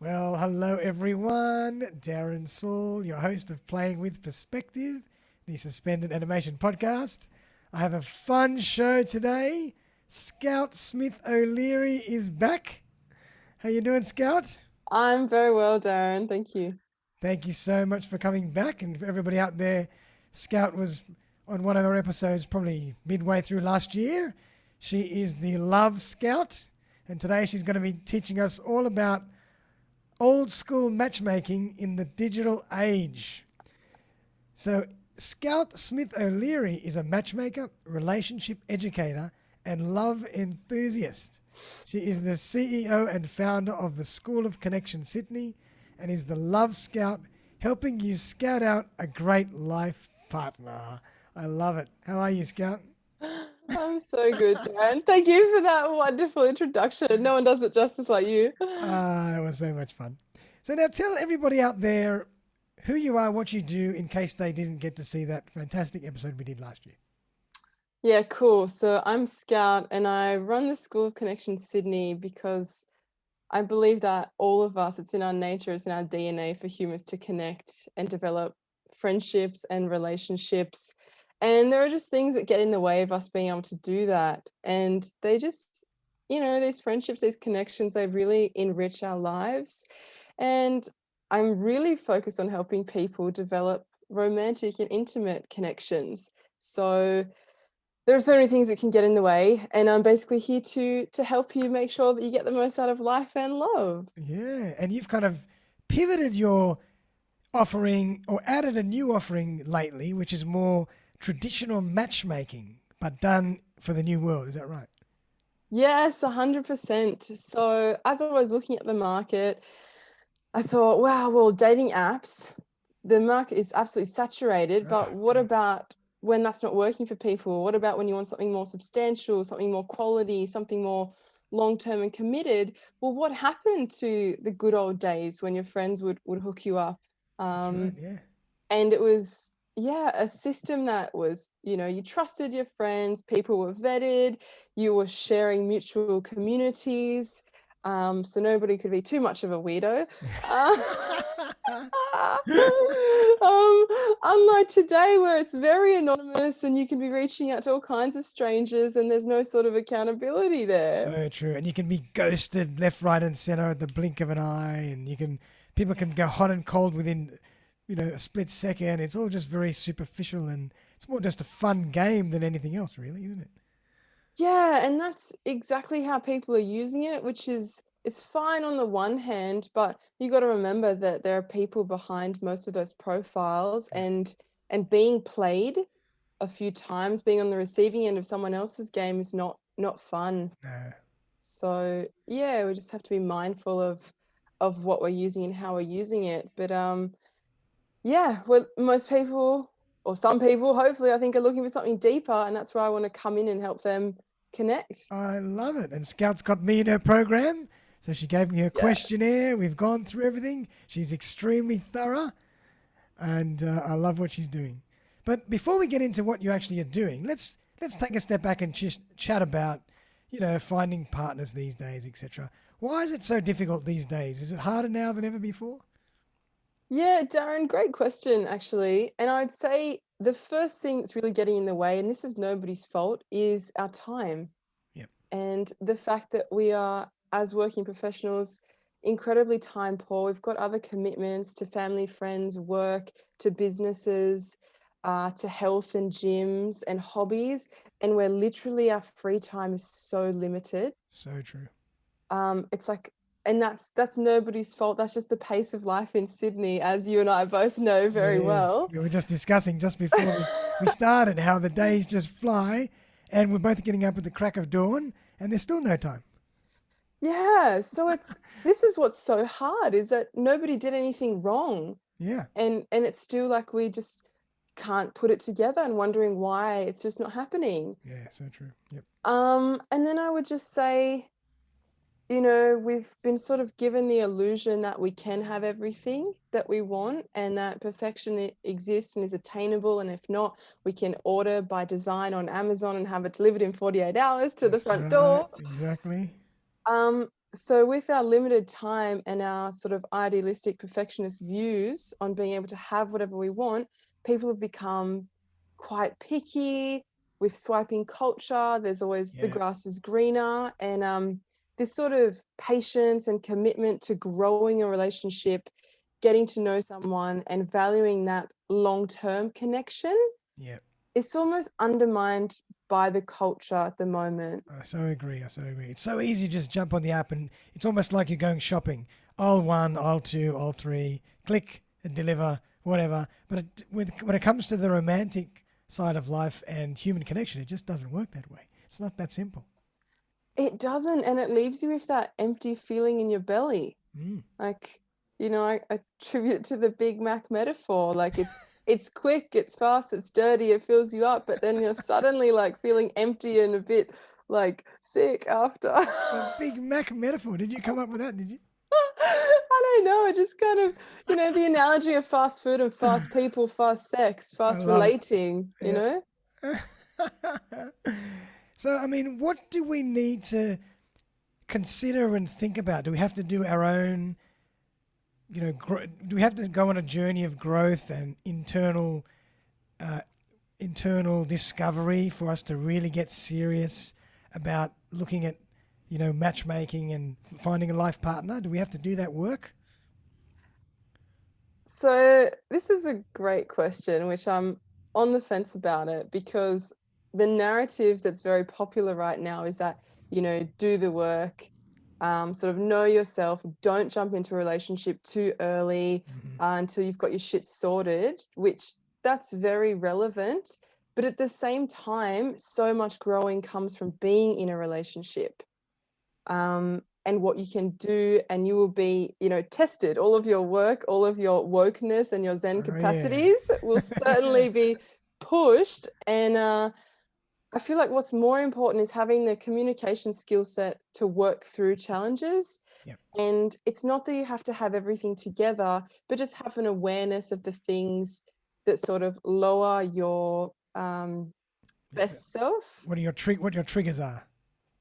Well, hello everyone. Darren Saul, your host of Playing with Perspective, the suspended animation podcast. I have a fun show today. Scout Smith O'Leary is back. How you doing, Scout? I'm very well, Darren. Thank you. Thank you so much for coming back. And for everybody out there, Scout was on one of our episodes probably midway through last year. She is the Love Scout, and today she's going to be teaching us all about old school matchmaking in the digital age. So, Scout Smith O'Leary is a matchmaker, relationship educator, and love enthusiast. She is the CEO and founder of the School of Connection Sydney and is the Love Scout, helping you scout out a great life partner. I love it. How are you, Scout? I'm so good, Darren. Thank you for that wonderful introduction. No one does it justice like you. It was so much fun. So now tell everybody out there who you are, what you do, in case they didn't get to see that fantastic episode we did last year. Yeah, cool. So I'm Scout and I run the School of Connection Sydney because I believe that all of us, it's in our nature, it's in our DNA for humans to connect and develop friendships and relationships. And there are just things that get in the way of us being able to do that. And they just, these friendships, these connections, they really enrich our lives. And I'm really focused on helping people develop romantic and intimate connections. So there are so many things that can get in the way, and I'm basically here to help you make sure that you get the most out of life and love. Yeah, and you've kind of pivoted your offering or added a new offering lately, which is more traditional matchmaking, but done for the new world. Is that right? Yes, 100%. So as I was looking at the market, I thought, wow, well, dating apps, the market is absolutely saturated, but Ah, what about when that's not working for people? What about when you want something more substantial, something more quality, something more long-term and committed? Well, what happened to the good old days when your friends would hook you up? that's right. Um, Yeah. and it was, yeah, a system that was, you trusted your friends, people were vetted, you were sharing mutual communities, so nobody could be too much of a weirdo. uh, um, Unlike today where it's very anonymous and you can be reaching out to all kinds of strangers and there's no sort of accountability there. So true. And you can be ghosted left, right, and center at the blink of an eye, and people can go hot and cold within, a split second. It's all just very superficial, and it's more just a fun game than anything else, really, isn't it? Yeah, and that's exactly how people are using it, which is it's fine on the one hand, but you got to remember that there are people behind most of those profiles Yeah. and being played a few times, being on the receiving end of someone else's game is not fun. No. So, yeah, we just have to be mindful of what we're using and how we're using it. But yeah, well, most people or some people, hopefully, I think are looking for something deeper, and that's where I want to come in and help them connect. I love it. And Scout's got me in her program. So she gave me her Yeah. questionnaire. We've gone through everything. She's extremely thorough, and I love what she's doing. But before we get into what you actually are doing, let's take a step back and just chat about, finding partners these days, etc. Why is it so difficult these days? Is it harder now than ever before? Yeah, Darren, great question, actually. And I'd say the first thing that's really getting in the way, and this is nobody's fault, is our time. Yep. And the fact that we are, as working professionals, incredibly time poor. We've got other commitments to family, friends, work, to businesses, to health and gyms and hobbies. And where literally our free time is so limited. So true. It's like, and that's nobody's fault. That's just the pace of life in Sydney, as you and I both know It very is. well. We were just discussing just before we started how the days just fly, and we're both getting up at the crack of dawn, and there's still no time. Yeah, so it's this is what's so hard is that nobody did anything wrong, Yeah. and it's still like we just can't put it together and wondering why it's just not happening. Yeah. So true. Yep. And then I would just say, we've been sort of given the illusion that we can have everything that we want and that perfection exists and is attainable. And if not, we can order by design on Amazon and have it delivered in 48 hours to the That's front right. door. Exactly. Um, So with our limited time and our sort of idealistic perfectionist views on being able to have whatever we want, people have become quite picky with swiping culture. There's always the Yeah. grass is greener, and this sort of patience and commitment to growing a relationship, getting to know someone and valuing that long-term connection Yeah. is almost undermined by the culture at the moment. I so agree. I so agree. It's so easy to just jump on the app and it's almost like you're going shopping. Aisle one, aisle two, aisle three, click and deliver, whatever. But when it comes to the romantic side of life and human connection, it just doesn't work that way. It's not that simple. It doesn't, and it leaves you with that empty feeling in your belly. Mm. Like, I attribute it to the Big Mac metaphor. Like it's quick, it's fast, it's dirty, it fills you up, but then you're suddenly like feeling empty and a bit like sick after. The Big Mac metaphor. Did you come up with that? Did you? I don't know. It just kind of, the analogy of fast food and fast people, fast sex, I fast love it. relating, Yeah. So, I mean, what do we need to consider and think about? Do we have to do our own, do we have to go on a journey of growth and internal discovery for us to really get serious about looking at, matchmaking and finding a life partner? Do we have to do that work? So this is a great question, which I'm on the fence about it because the narrative that's very popular right now is that, do the work, sort of know yourself, don't jump into a relationship too early Hmm. until you've got your shit sorted, which that's very relevant. But at the same time, so much growing comes from being in a relationship. And what you can do, and you will be, tested. All of your work, all of your wokeness and your Zen Oh, yeah. capacities will certainly be pushed. And I feel like what's more important is having the communication skill set to work through challenges. Yep. And it's not that you have to have everything together, but just have an awareness of the things that sort of lower your best self. What your triggers are?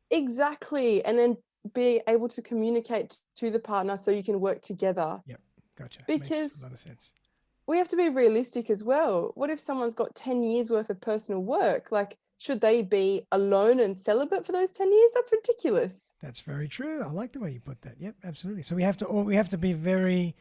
Exactly. And then be able to communicate to the partner so you can work together. Yep. Gotcha. Makes a Because lot of sense. we have to be realistic as well. What if someone's got 10 years worth of personal work? Like, should they be alone and celibate for those 10 years? That's ridiculous. That's very true. I like the way you put that. Yep, absolutely. So we have to be very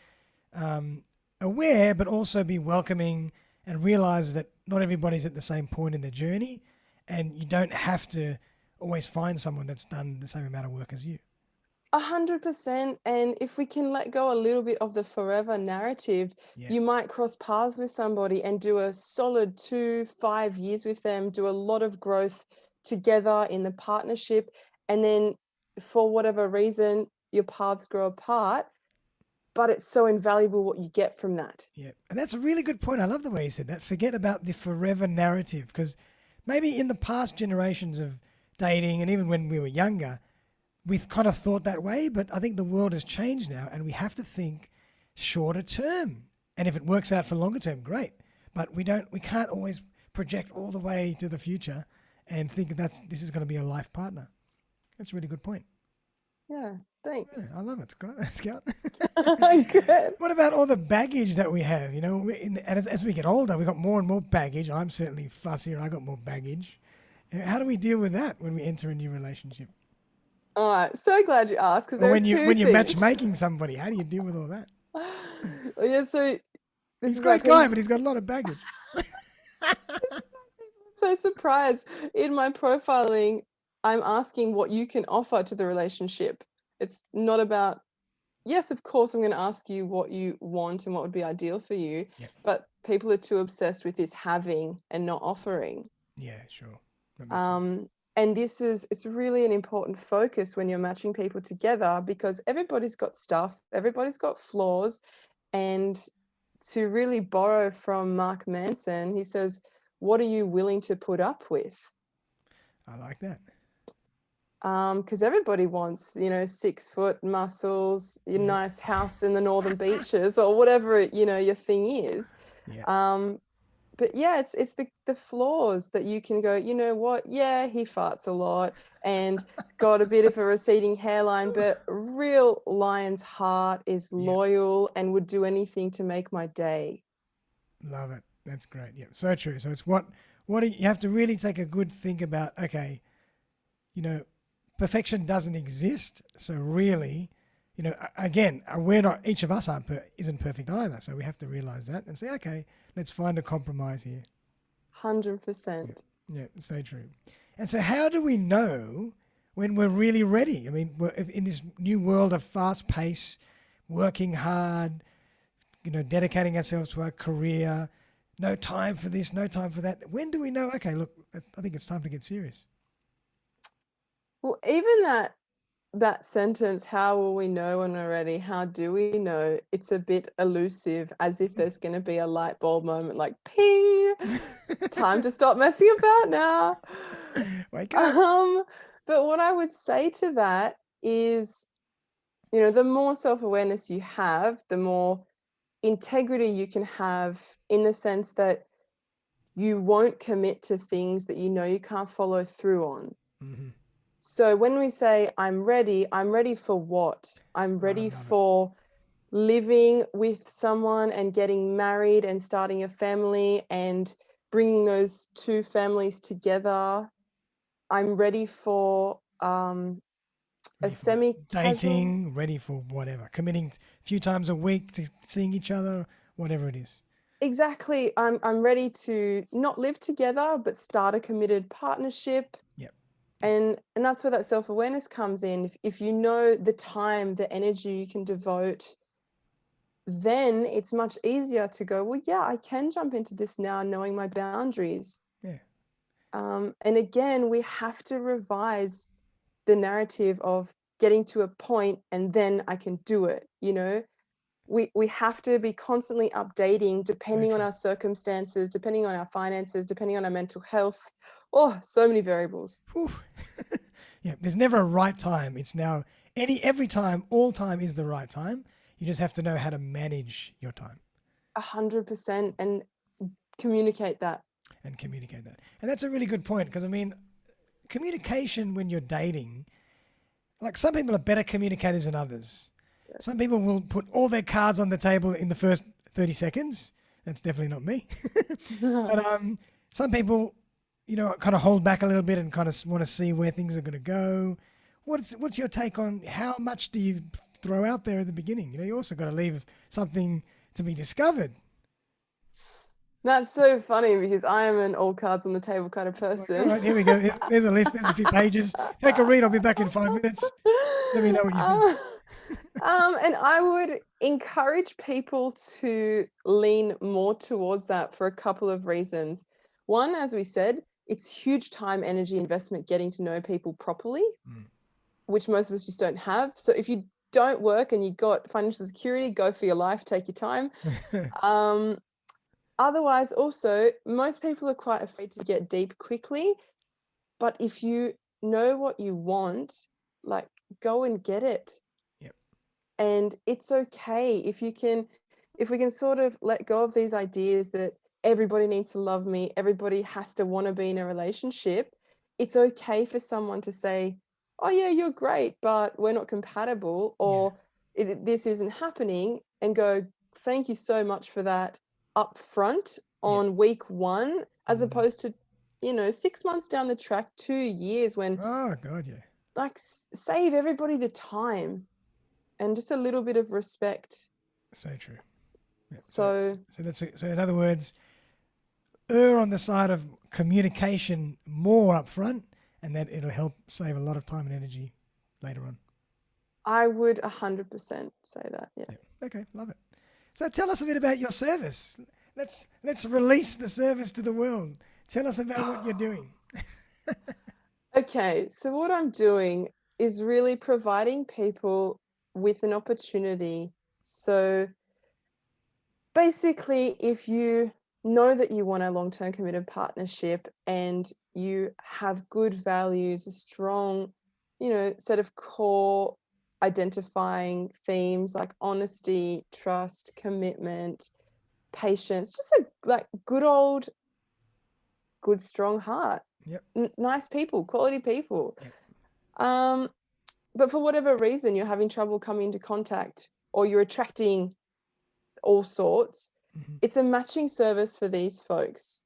aware, but also be welcoming and realize that not everybody's at the same point in the journey, and you don't have to always find someone that's done the same amount of work as you. 100%. And if we can let go a little bit of the forever narrative, Yeah. you might cross paths with somebody and do a solid 2, 5 years with them, do a lot of growth together in the partnership. And then for whatever reason, your paths grow apart, but it's so invaluable what you get from that. Yeah. And that's a really good point. I love the way you said that. Forget about the forever narrative, because maybe in the past generations of dating and even when we were younger, we've kind of thought that way, but I think the world has changed now and we have to think shorter term. And if it works out for longer term, great. But we can't always project all the way to the future and think this is going to be a life partner. That's a really good point. Yeah, Yeah, thanks. I love it, Scout. Good. What about all the baggage that we have? And as we get older, we got more and more baggage. I'm certainly fussier. I got more baggage. How do we deal with that when we enter a new relationship? All right, so glad you asked because Or there are when you two when you're things. matchmaking somebody, how do you deal with all that? Yeah, so this He's a is why great guy, people but he's got a lot of baggage. so surprised in my profiling. I'm asking what you can offer to the relationship. It's not about, yes, of course, I'm going to ask you what you want and what would be ideal for you, Yeah, but people are too obsessed with this having and not offering. yeah, sure. That makes sense. And it's really an important focus when you're matching people together because everybody's got stuff, everybody's got flaws. And to really borrow from Mark Manson, he says, what are you willing to put up with? I like that. Because everybody wants, 6 foot muscles, your Yeah, nice house in the northern beaches or whatever, your thing is. yeah, Um, but yeah, it's the flaws that you can go, you know what? Yeah, he farts a lot and got a bit of a receding hairline, but real lion's heart is Yeah, loyal and would do anything to make my day. love it. That's great. Yeah, so true. So it's what you have to really take a good think about. Okay, you know, perfection doesn't exist. So really, again, we're not. Each of us isn't perfect either. So we have to realize that and say, okay, let's find a compromise here. Yeah, 100%. yeah, so true. And so, how do we know when we're really ready? I mean, in this new world of fast pace, working hard, dedicating ourselves to our career, no time for this, no time for that. When do we know? Okay, look, I think it's time to get serious. Well, even that sentence, how will we know when we're ready? How do we know? It's a bit elusive, as if there's going to be a light bulb moment like ping, time to stop messing about now. Wake up. Um, but what I would say to that is, the more self-awareness you have, the more integrity you can have in the sense that you won't commit to things that you know you can't follow through on. Hmm. So when we say, I'm ready for what? I'm I ready love it. for living with someone and getting married and starting a family and bringing those two families together. I'm ready for a Ready for semi-casual. dating, ready for whatever, committing a few times a week to seeing each other, whatever it is. Exactly. I'm ready to not live together, but start a committed partnership. Yep. Yep. And that's where that self-awareness comes in. If you know the time, the energy you can devote, then it's much easier to go, well, yeah, I can jump into this now knowing my boundaries. Yeah. And again, we have to revise the narrative of getting to a point and then I can do it. We have to be constantly updating So depending on true. our circumstances, depending on our finances, depending on our mental health. Oh, so many variables. Whew. Yeah. There's never a right time. It's now every time, all time is the right time. You just have to know how to manage your time 100%, and communicate that. and communicate that. And that's a really good point because I mean, communication when you're dating, like some people are better communicators than others. Some Yes. people will put all their cards on the table in the first 30 seconds. That's definitely not me. But some people, kind of hold back a little bit and kind of want to see where things are going to go. What's your take on how much do you throw out there at the beginning? You also got to leave something to be discovered. That's so funny because I am an all cards on the table kind of Like, all person. right, here we go. There's a list. There's a few pages. Take a read. I'll be back in 5 minutes. Let me know what you think. Um, and I would encourage people to lean more towards that for a couple of reasons. One, as we said, it's huge time, energy investment getting to know people properly, Mm. which most of us just don't have. So if you don't work and you got financial security, go for your life, take your time. Um, Otherwise, also, most people are quite afraid to get deep quickly. But if you know what you want, like, go and get it. Yep. And it's okay if we can sort of let go of these ideas that everybody needs to love me, everybody has to want to be in a relationship. It's okay for someone to say, oh yeah, you're great, but we're not compatible, Yeah. or this isn't happening, and go, thank you so much for that up front Yep. on week one, as Mm. opposed to 6 months down the track, 2 years, when, Oh God, yeah. like, save everybody the time and just a little bit of respect. So true. Yeah. So, So so so. In other words, err on the side of communication more upfront, and that it'll help save a lot of time and energy later on. I would 100% say that. Yeah. Yeah. Okay, love it. So tell us a bit about your service. Let's release the service to the world. Tell us about what you're doing. Okay. So what I'm doing is really providing people with an opportunity. So basically, if you know that you want a long-term committed partnership and you have good values, a strong, set of core identifying themes like honesty, trust, commitment, patience, just a like good old, good strong heart, Yep. nice people, quality people. Yep. Um, but for whatever reason you're having trouble coming into contact, or you're attracting all sorts, Hmm. it's a matching service for these folks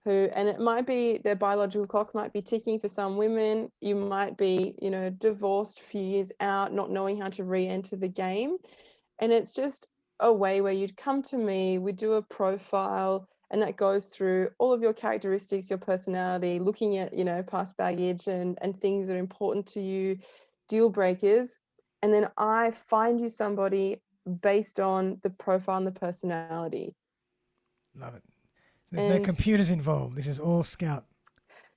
who, and it might be their biological clock might be ticking for some women. You might be, divorced a few years out, not knowing how to re-enter the game. And it's just a way where you'd come to me, we do a profile, and that goes through all of your characteristics, your personality, looking at, past baggage and things that are important to you, deal breakers. And then I find you somebody based on the profile and the personality. Love it. So there's no And computers involved. This is all Scout.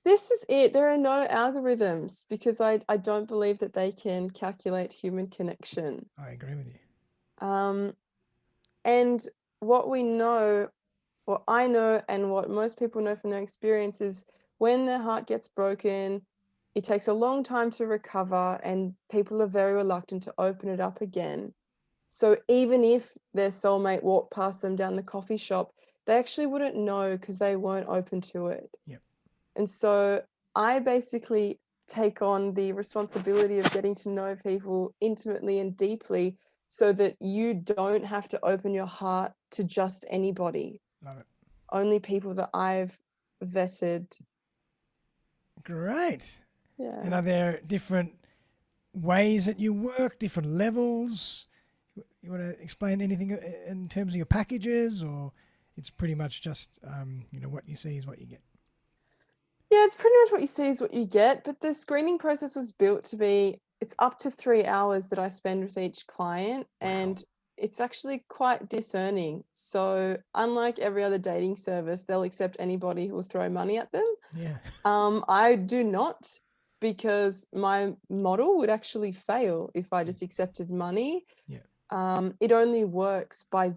this is it. There are no algorithms because I don't believe that they can calculate human connection. I agree with you. Um, and what we know, what I know, and what most people know from their experience is when their heart gets broken, it takes a long time to recover, and people are very reluctant to open it up again. So even if their soulmate walked past them down the coffee shop, they actually wouldn't know because they weren't open to it. Yep. And so I basically take on the responsibility of getting to know people intimately and deeply so that you don't have to open your heart to just anybody, Love it. only people that I've vetted. Great. And Yeah. are there different ways that you work, different levels? You want to explain anything in terms of your packages, or it's pretty much just what you see is what you get? Yeah, it's pretty much what you see is what you get, but the screening process was built to be, it's up to 3 hours that I spend with each client, Wow. and it's actually quite discerning. So unlike every other dating service, they'll accept anybody who will throw money at them. Yeah. I do not, because my model would actually fail if I just accepted money. Yeah. It only works by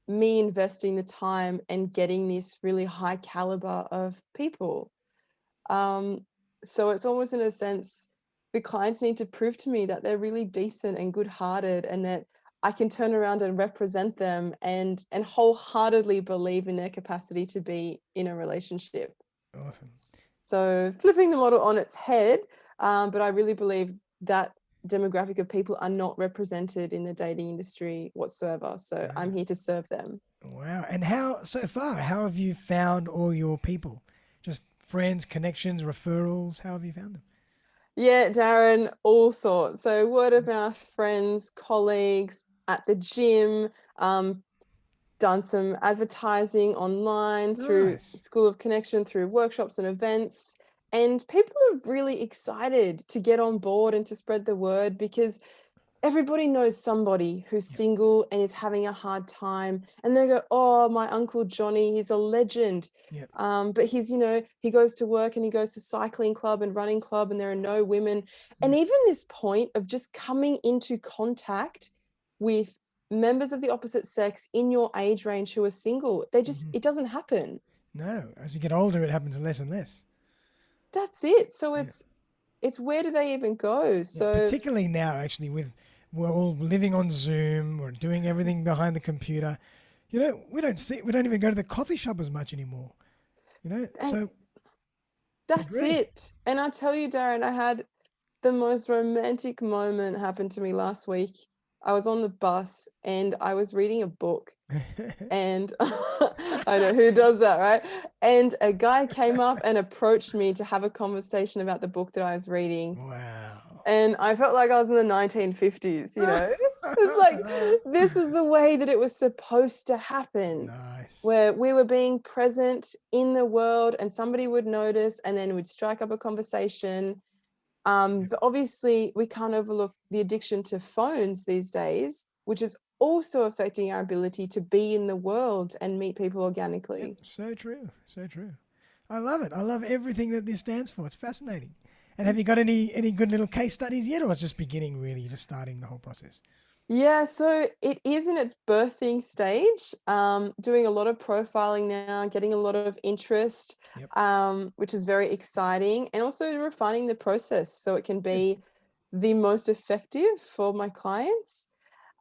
me investing the time and getting this really high caliber of people. Um, so it's almost in a sense, the clients need to prove to me that they're really decent and good-hearted, and that I can turn around and represent them and wholeheartedly believe in their capacity to be in a relationship. Awesome. So flipping the model on its head, but I really believe that demographic of people are not represented in the dating industry whatsoever. So I'm Wow. here to serve them. Wow. And how, so far, how have you found all your people? Just friends, connections, referrals? How have you found them? Yeah, Darren, all sorts. So word of mouth, friends, colleagues at the gym, done some advertising online through Nice. School of Connection, through workshops and events. And people are really excited to get on board and to spread the word, because everybody knows somebody who's Yep. single and is having a hard time, and they go, oh, my uncle Johnny, he's a legend. Yep. But he's, he goes to work and he goes to cycling club and running club, and there are no women. And Yep. even this point of just coming into contact with members of the opposite sex in your age range who are single, Hmm. it doesn't happen. No. As you get older, it happens less and less. That's it. So Yeah. it's where do they even go? Yeah. So Particularly now, actually, with we're all living on Zoom, we're doing everything behind the computer. We don't even go to the coffee shop as much anymore. and So that's agree. it. And I tell you, Darren, I had the most romantic moment happen to me last week. I was on the bus and I was reading a book, and I know who does that, right? And a guy came up and approached me to have a conversation about the book that I was reading. Wow. And I felt like I was in the 1950s, you know? It's like, this is the way that it was supposed to happen, Nice. where we were being present in the world and somebody would notice and then we'd strike up a conversation. Yep. But obviously, we can't overlook the addiction to phones these days, which is also affecting our ability to be in the world and meet people Yep. organically. So true. So true. I love it. I love everything that this stands for. It's fascinating. And have you got any good little case studies yet, or it's just beginning really? You're just starting the whole process. Yeah, so it is in its birthing stage, doing a lot of profiling now, getting a lot of interest, Yep. which is very exciting, and also refining the process so it can Good. be the most effective for my clients.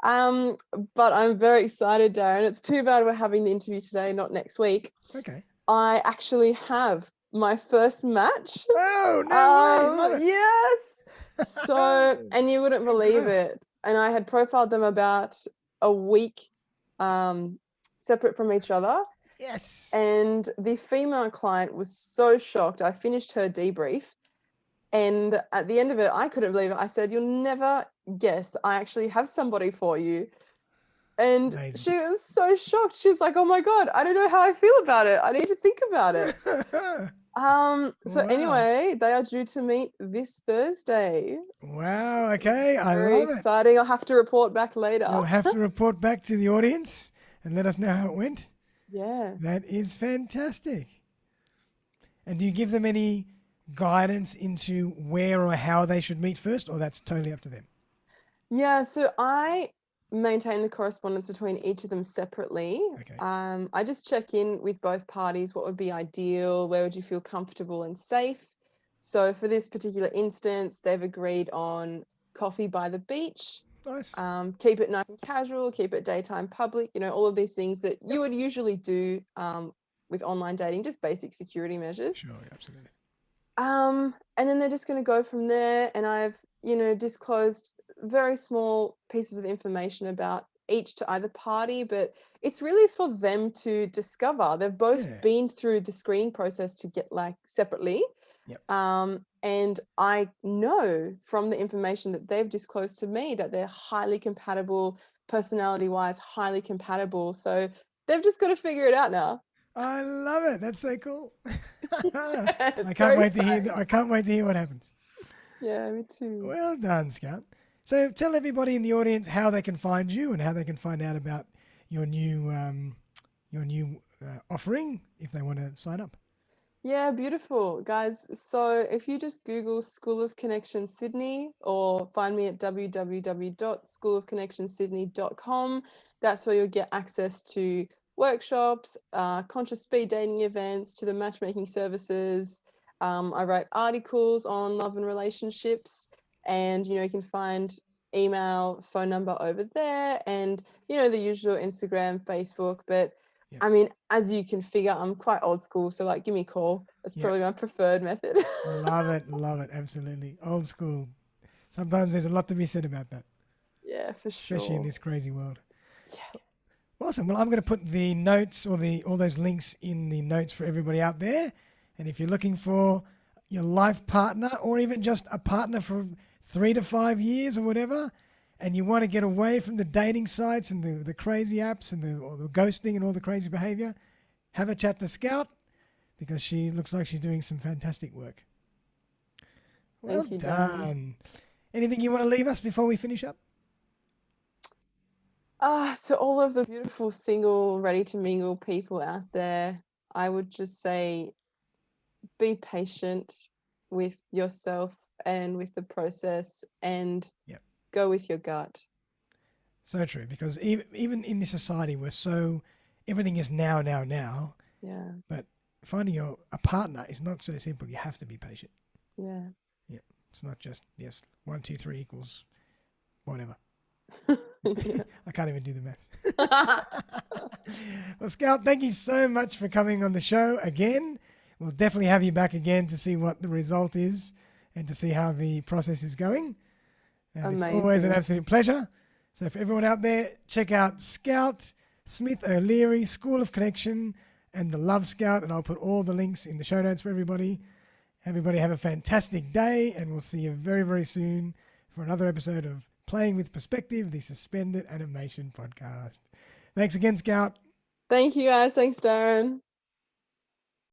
Um, but I'm very excited, Darren. It's too bad we're having the interview today, not next week. Okay. I actually have my first match. Oh, no way. Love it. Yes. So, and you wouldn't believe Congrats. it. And I had profiled them about a week separate from each other. Yes. And the female client was so shocked. I finished her debrief. And at the end of it, I couldn't believe it. I said, "You'll never guess, I actually have somebody for you." And Amazing. she was so shocked. She's like, "Oh my God, I don't know how I feel about it. I need to think about it." So Wow. anyway, they are due to meet this Thursday. Wow. Okay. I Very love it. exciting. I'll have to report back later. You'll have to report back to the audience and let us know how it went. Yeah. That is fantastic. And do you give them any guidance into where or how they should meet first, or that's totally up to them? Yeah, so I maintain the correspondence between each of them separately. Okay. I just check in with both parties. What would be ideal? Where would you feel comfortable and safe? So for this particular instance, they've agreed on coffee by the beach. Nice. Keep it nice and casual, keep it daytime public, all of these things that you would usually do with online dating, just basic security measures. Sure. Absolutely. And then they're just going to go from there. And I've, disclosed very small pieces of information about each to either party, but it's really for them to discover. They've both Yeah. been through the screening process to get separately. Yep. And I know from the information that they've disclosed to me that they're highly compatible, personality wise, highly compatible. So they've just got to figure it out now. I love it. That's so cool. I It's can't very wait to hear. exciting. I can't wait to hear what happens. Yeah, me too. Well done, Scout. So tell everybody in the audience how they can find you and how they can find out about your new offering if they want to sign up. Yeah, beautiful, guys. So if you just Google School of Connection Sydney or find me at www.schoolofconnectionsydney.com, that's where you'll get access to workshops, conscious speed dating events, to the matchmaking services. I write articles on love and relationships, and you can find email, phone number over there, and the usual Instagram, Facebook. But Yeah. I mean, as you can figure, I'm quite old school, so give me a call. That's Yeah. probably my preferred method. Love it, absolutely. Old school. Sometimes there's a lot to be said about that, Yeah, for sure. especially in this crazy world. Yeah. Awesome. Well, I'm going to put the notes or all those links in the notes for everybody out there. And if you're looking for your life partner or even just a partner for 3 to 5 years or whatever, and you want to get away from the dating sites and the crazy apps and the ghosting and all the crazy behavior, have a chat to Scout because she looks like she's doing some fantastic work. Well Thank you, done. Anything you want to leave us before we finish up? To all of the beautiful single, ready to mingle people out there, I would just say be patient with yourself and with the process, and go with your gut. So true, because even in this society, everything is now. Yeah. But finding a partner is not so simple. You have to be patient. Yeah. Yeah. It's not just, 1, 2, 3 equals whatever. Yeah. I can't even do the maths. Well, Scout, thank you so much for coming on the show again. We'll definitely have you back again to see what the result is and to see how the process is going. And Amazing. It's always an absolute pleasure. So for everyone out there, check out Scout, Smith O'Leary, School of Connection, and the Love Scout. And I'll put all the links in the show notes for everybody. Everybody have a fantastic day, and we'll see you very, very soon for another episode of Playing with Perspective, the Suspended Animation Podcast. Thanks again, Scout. Thank you, guys. Thanks, Darren.